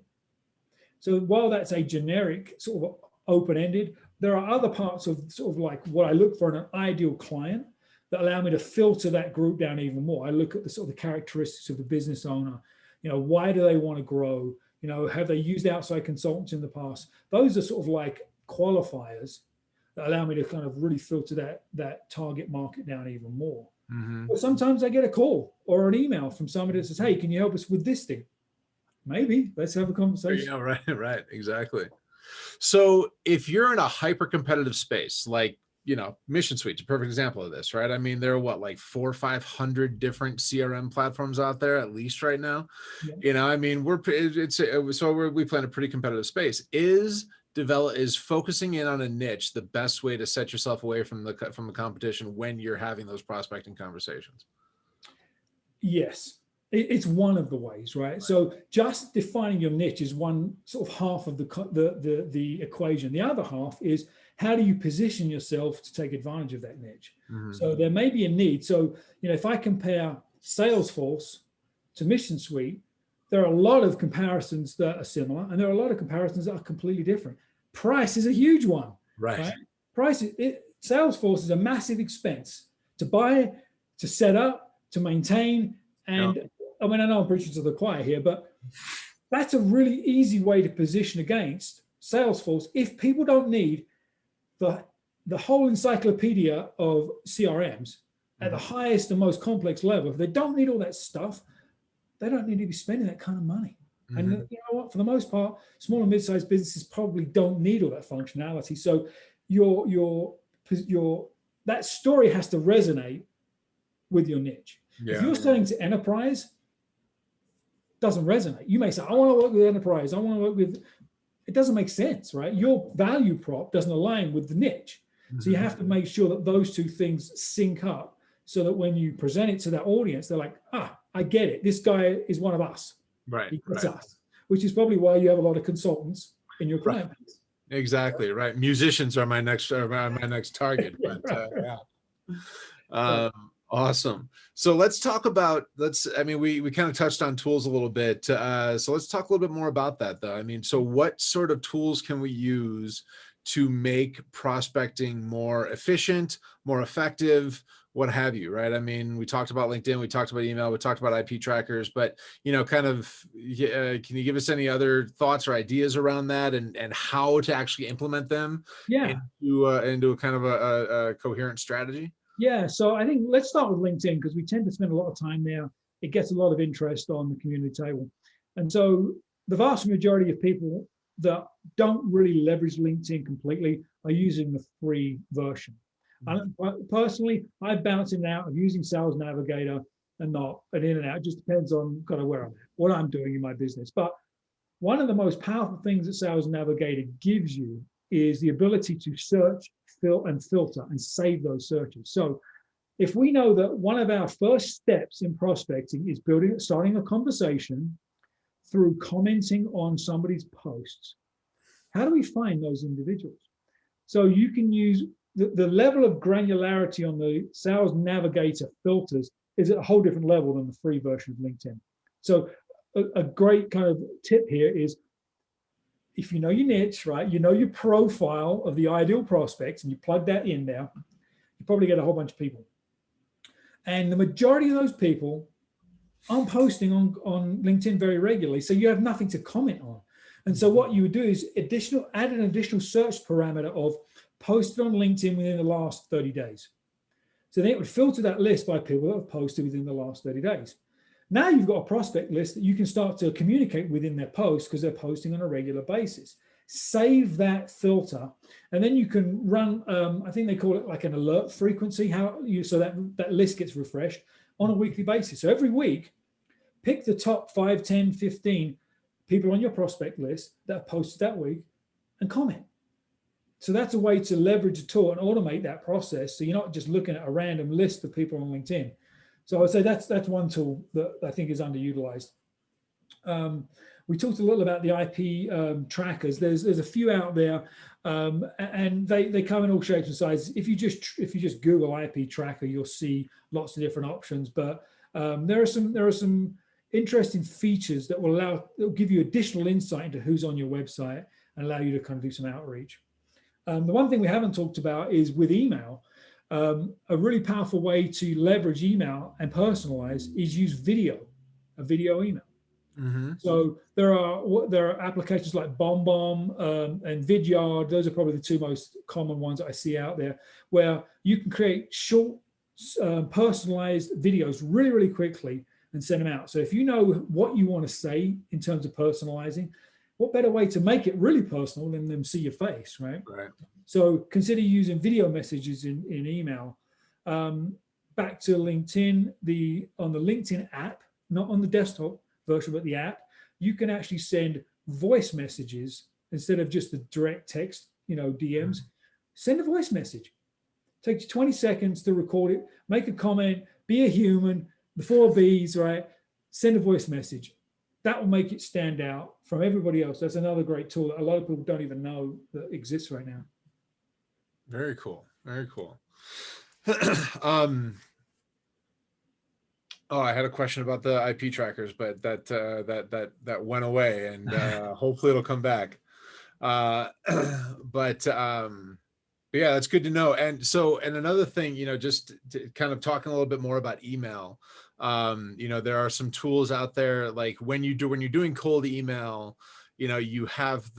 So while that's a generic sort of open-ended, there are other parts of sort of like what I look for in an ideal client that allow me to filter that group down even more. I look at the sort of the characteristics of the business owner. Why do they want to grow? Have they used outside consultants in the past? Those are sort of like qualifiers that allow me to kind of really filter that target market down even more. Mhm. But sometimes I get a call or an email from somebody that says, "Hey, can you help us with this thing?" Maybe let's have a conversation. Yeah, right, right, exactly. So if you're in a hyper competitive space, like, Mission Suite's a perfect example of this, right? I mean, there are what, like 400 or 500 different CRM platforms out there, at least right now. Yeah. I mean, we play in a pretty competitive space. Is focusing in on a niche the best way to set yourself away from the competition when you're having those prospecting conversations? Yes, it's one of the ways, right? So just defining your niche is one sort of half of the equation. The other half is how do you position yourself to take advantage of that niche? Mhm. So there may be a need. So if I compare Salesforce to Mission Suite, there are a lot of comparisons that are similar, and there are a lot of comparisons that are completely different. Price is a huge one, Right. right? Salesforce is a massive expense to buy, to set up, to maintain. Yeah. And I mean, I know I'm preaching to the choir here, but that's a really easy way to position against Salesforce. If people don't need the whole encyclopedia of CRMs at the highest and most complex level, if they don't need all that stuff, they don't need to be spending that kind of money. And Mhm. you know what? For the most part, small and mid-sized businesses probably don't need all that functionality. So your that story has to resonate with your niche. If Yeah. you're selling to enterprise, doesn't resonate. You may say, I want to work with enterprise. I want to work with, it doesn't make sense, right? Your value prop doesn't align with the niche. So you Mhm. have to make sure that those two things sync up so that when you present it to that audience, they're like, I get it. This guy is one of us. Right. He gets Right. us, which is probably why you have a lot of consultants in your Right. client base. Exactly. Right. Musicians are my next target, but Right, right. yeah. So, Um, Awesome. So let's talk about, I mean, we kind of touched on tools a little bit. So let's talk a little bit more about that though. I mean, so what sort of tools can we use to make prospecting more efficient, more effective, what have you, right? I mean, we talked about LinkedIn, we talked about email, we talked about IP trackers, but, kind of, can you give us any other thoughts or ideas around that and how to actually implement them Yeah. into a kind of a coherent strategy? Yeah, so I think let's start with LinkedIn because we tend to spend a lot of time there. It gets a lot of interest on the community table. And so the vast majority of people that don't really leverage LinkedIn completely are using the free version. And personally, I bounce in and out of using Sales Navigator and not an in and out. It just depends on kind of where I'm at, what I'm doing in my business. But one of the most powerful things that Sales Navigator gives you is the ability to search, filter, and save those searches. So if we know that one of our first steps in prospecting is starting a conversation through commenting on somebody's posts, how do we find those individuals? So you can use the level of granularity on the Sales Navigator filters is at a whole different level than the free version of LinkedIn. So a great kind of tip here is if you know your niche, right, you know your profile of the ideal prospects and you plug that in there, you probably get a whole bunch of people. And the majority of those people aren't posting on LinkedIn very regularly, so you have nothing to comment on. And so what you would do is add an additional search parameter of posted on LinkedIn within the last 30 days. So then it would filter that list by people that have posted within the last 30 days. Now you've got a prospect list that you can start to communicate within their posts because they're posting on a regular basis. Save that filter, and then you can run, I think they call it like an alert frequency, so that list gets refreshed on a weekly basis. So every week, pick the top 5, 10, 15 people on your prospect list that have posted that week and comment. So that's a way to leverage a tool and automate that process. So you're not just looking at a random list of people on LinkedIn. So I would say that's one tool that I think is underutilized. We talked a little about the IP trackers. There's a few out there, and they come in all shapes and sizes. If you just Google IP tracker, you'll see lots of different options. But there are some interesting features that will give you additional insight into who's on your website and allow you to kind of do some outreach. The one thing we haven't talked about is with email. A really powerful way to leverage email and personalize is use a video email. Mm-hmm. So there are applications like BombBomb and Vidyard. Those are probably the two most common ones that I see out there, where you can create short, personalized videos really, really quickly and send them out. So if you know what you want to say in terms of personalizing, what better way to make it really personal than them see your face, right? Right. So consider using video messages in email. Back to LinkedIn, on the LinkedIn app, not on the desktop version, but the app, you can actually send voice messages instead of just the direct text, DMs. Send a voice message. Takes you 20 seconds to record it, make a comment, be a human, the 4 Bs, right? Send a voice message. That will make it stand out from everybody else. That's another great tool that a lot of people don't even know that exists right now. Very cool. Very cool. Oh, I had a question about the IP trackers, but that went away, and hopefully it'll come back. But yeah, that's good to know. And another thing, just to kind of talking a little bit more about email. There are some tools out there, like when you're doing cold email, you have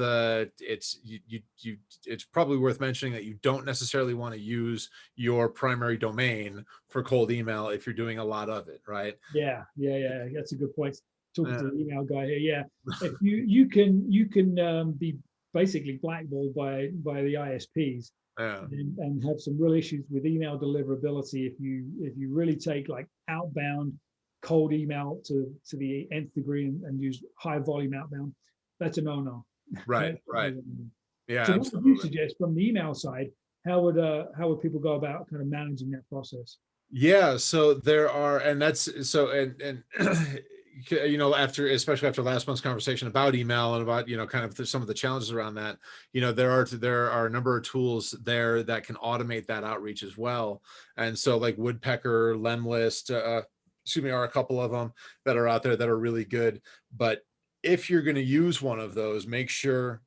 it's probably worth mentioning that you don't necessarily want to use your primary domain for cold email if you're doing a lot of it, right? Yeah. That's a good point. Talking to the email guy here. Yeah, if you can be basically blackballed by the ISPs. Yeah. And have some real issues with email deliverability if you really take like outbound cold email to the nth degree and use high volume outbound. That's a no-no. Right. Yeah. So what would you suggest from the email side? How would people go about kind of managing that process? Yeah, so there are, and that's so, and especially after last month's conversation about email and about, kind of some of the challenges around that, there are a number of tools there that can automate that outreach as well. And so like Woodpecker, Lemlist, are a couple of them that are out there that are really good. But if you're going to use one of those, make sure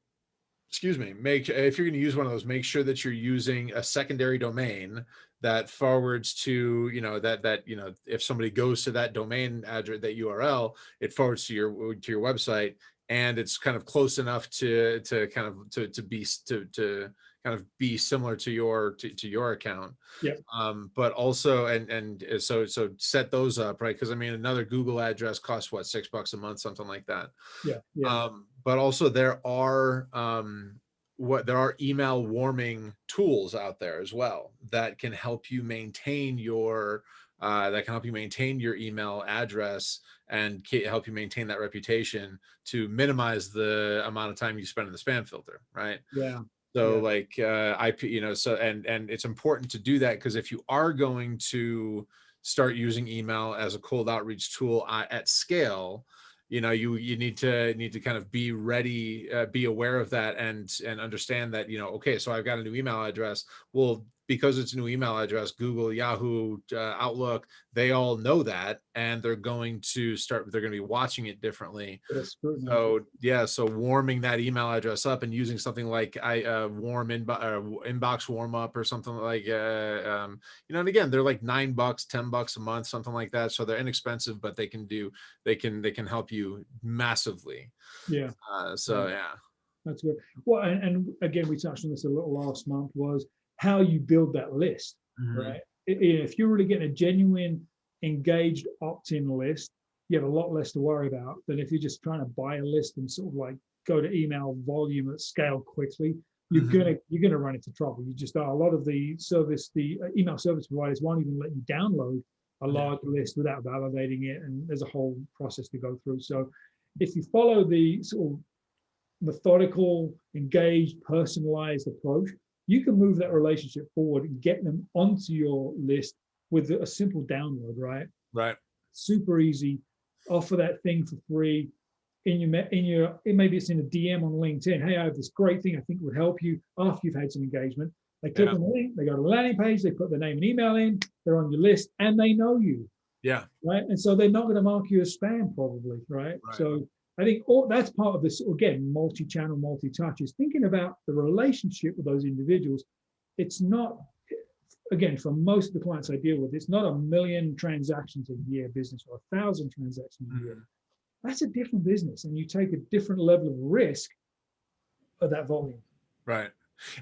if you're going to use one of those, make sure that you're using a secondary domain that forwards to, if somebody goes to that domain address, that URL, it forwards to your website, and it's kind of close enough to kind of be similar to your account. Yeah. But also, so set those up, right? Because I mean, another Google address costs what, $6 a month, something like that. Yeah. Yeah. But also there are email warming tools out there as well that can help you maintain your email address and help you maintain that reputation to minimize the amount of time you spend in the spam filter, right? Yeah. So like IP, and it's important to do that, because if you are going to start using email as a cold outreach tool at scale, you need to kind of be ready, be aware of that, and understand that, okay, so I've got a new email address. Well, because it's a new email address, Google, Yahoo, Outlook, they all know that, and they're going to be watching it differently. So yeah, so warming that email address up and using something like warm inbox warm up or something like, and again, they're like $9, $10 a month, something like that. So they're inexpensive, but they can help you massively. Yeah. Yeah. That's good. Well, and again, we touched on this a little last month, was how you build that list, right? If you're really getting a genuine, engaged opt-in list, you have a lot less to worry about than if you're just trying to buy a list and sort of like go to email volume at scale quickly. You're gonna run into trouble. You just are. A lot of the email service providers won't even let you download a large list without validating it, and there's a whole process to go through. So if you follow the sort of methodical, engaged, personalized approach, you can move that relationship forward and get them onto your list with a simple download, right? Right. Super easy. Offer that thing for free maybe it's in a DM on LinkedIn. Hey, I have this great thing I think would help you. After you've had some engagement, they click on the link, they go to the landing page, they put their name and email in, they're on your list, and they know you. Yeah. Right. And so they're not going to mark you as spam, probably. Right. So I think that's part of this, again, multi-channel, multi-touch, is thinking about the relationship with those individuals. It's not, again, for most of the clients I deal with, it's not 1 million transactions a year business or 1,000 transactions a year. That's a different business, and you take a different level of risk of that volume. Right.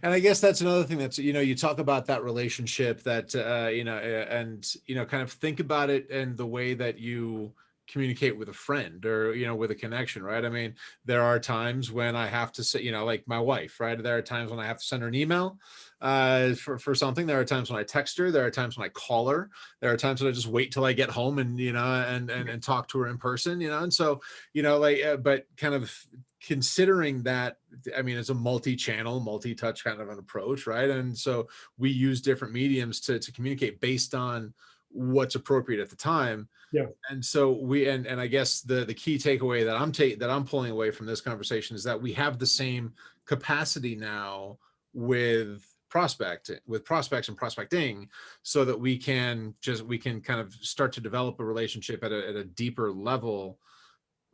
And I guess that's another thing that's, you talk about that relationship that, kind of think about it in the way that you communicate with a friend or, with a connection, right? I mean, there are times when I have to say, like my wife, right? There are times when I have to send her an email for something. There are times when I text her. There are times when I call her. There are times when I just wait till I get home and, and talk to her in person, and so, but kind of considering that, I mean, it's a multi-channel, multi-touch kind of an approach, right? And so we use different mediums to communicate based on what's appropriate at the time. Yeah. And so and I guess the key takeaway that I'm pulling away from this conversation is that we have the same capacity now with prospects and prospecting, so that we can kind of start to develop a relationship at a deeper level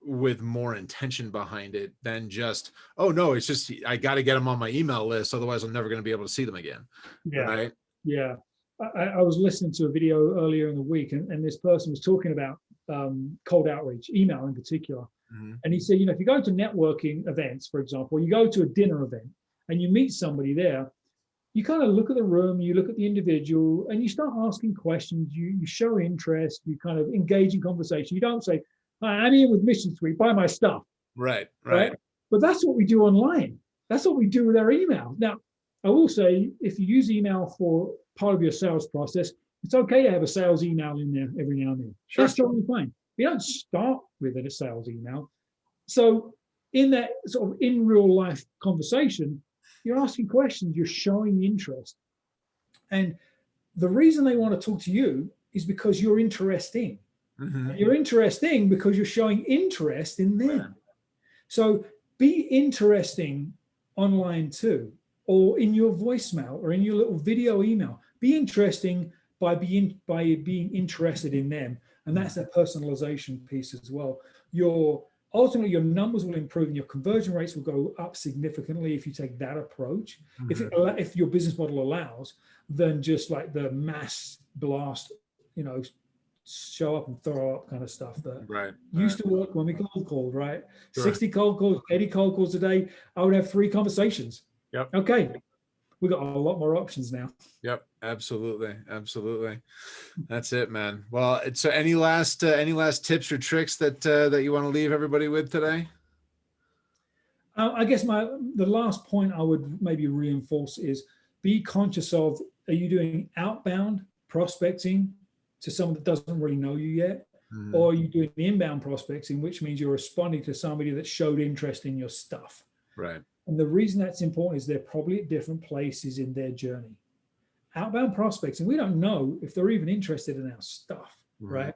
with more intention behind it than just, oh no, it's just, I got to get them on my email list, otherwise I'm never going to be able to see them again. Yeah. Right. Yeah. I was listening to a video earlier in the week, and this person was talking about cold outreach, email in particular. And he said, if you go to networking events, for example, you go to a dinner event and you meet somebody there, you kind of look at the room, you look at the individual, and you start asking questions, you show interest, you kind of engage in conversation. You don't say, I'm here with Mission Suite, buy my stuff. Right. But that's what we do online. That's what we do with our email. Now, I will say, if you use email for part of your sales process, it's okay to have a sales email in there every now and then. Sure. That's totally fine. You don't start with a sales email. So in that sort of in real life conversation, you're asking questions, you're showing interest. And the reason they want to talk to you is because you're interesting. Mhm. You're interesting because you're showing interest in them. Right. So be interesting online too, or in your voicemail or in your little video email. Be interesting by being interested in them. And that's that personalization piece as well. Ultimately your numbers will improve and your conversion rates will go up significantly if you take that approach. Mhm. If your business model allows, than just like the mass blast, you know, show up and throw up kind of stuff that Right. used to work when we cold called, right? Sure. 60 cold calls, 80 cold calls a day. I would have 3 conversations. Yep. Okay. We got a lot more options now. Yep. Absolutely. Absolutely. That's it, man. Well, so any last tips or tricks that that you want to leave everybody with today? I guess the last point I would maybe reinforce is be conscious of, are you doing outbound prospecting to someone that doesn't really know you yet? Mhm. Or are you doing inbound prospecting, which means you're responding to somebody that showed interest in your stuff? Right. And the reason that's important is they're probably at different places in their journey. Outbound prospects, and we don't know if they're even interested in our stuff, Mhm. right?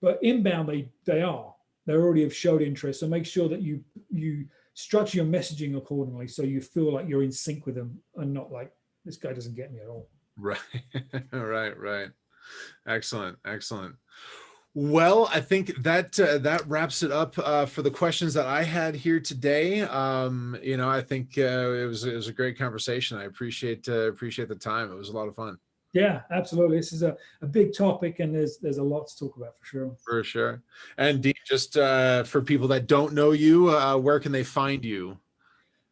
But inbound, they are. They already have showed interest. So make sure that you structure your messaging accordingly, so you feel like you're in sync with them and not like, this guy doesn't get me at all. Right. Right. Excellent. Excellent. Well, I think that that wraps it up for the questions that I had here today. I think it was a great conversation. I appreciate the time. It was a lot of fun. Yeah, absolutely. This is a big topic, and there's a lot to talk about for sure. For sure. And Dean, just for people that don't know you, where can they find you?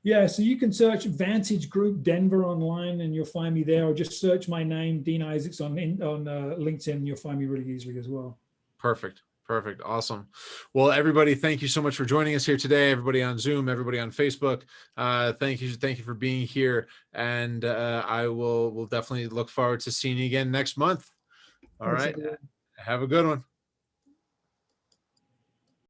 Yeah, so you can search Vantage Group Denver online, and you'll find me there. Or just search my name, Dean Isaacs, on LinkedIn, and you'll find me really easily as well. Perfect. Perfect. Awesome. Well, everybody, thank you so much for joining us here today. Everybody on Zoom, everybody on Facebook. Thank you. Thank you for being here. And I will definitely look forward to seeing you again next month. All Thanks, right. everyone. Have a good one.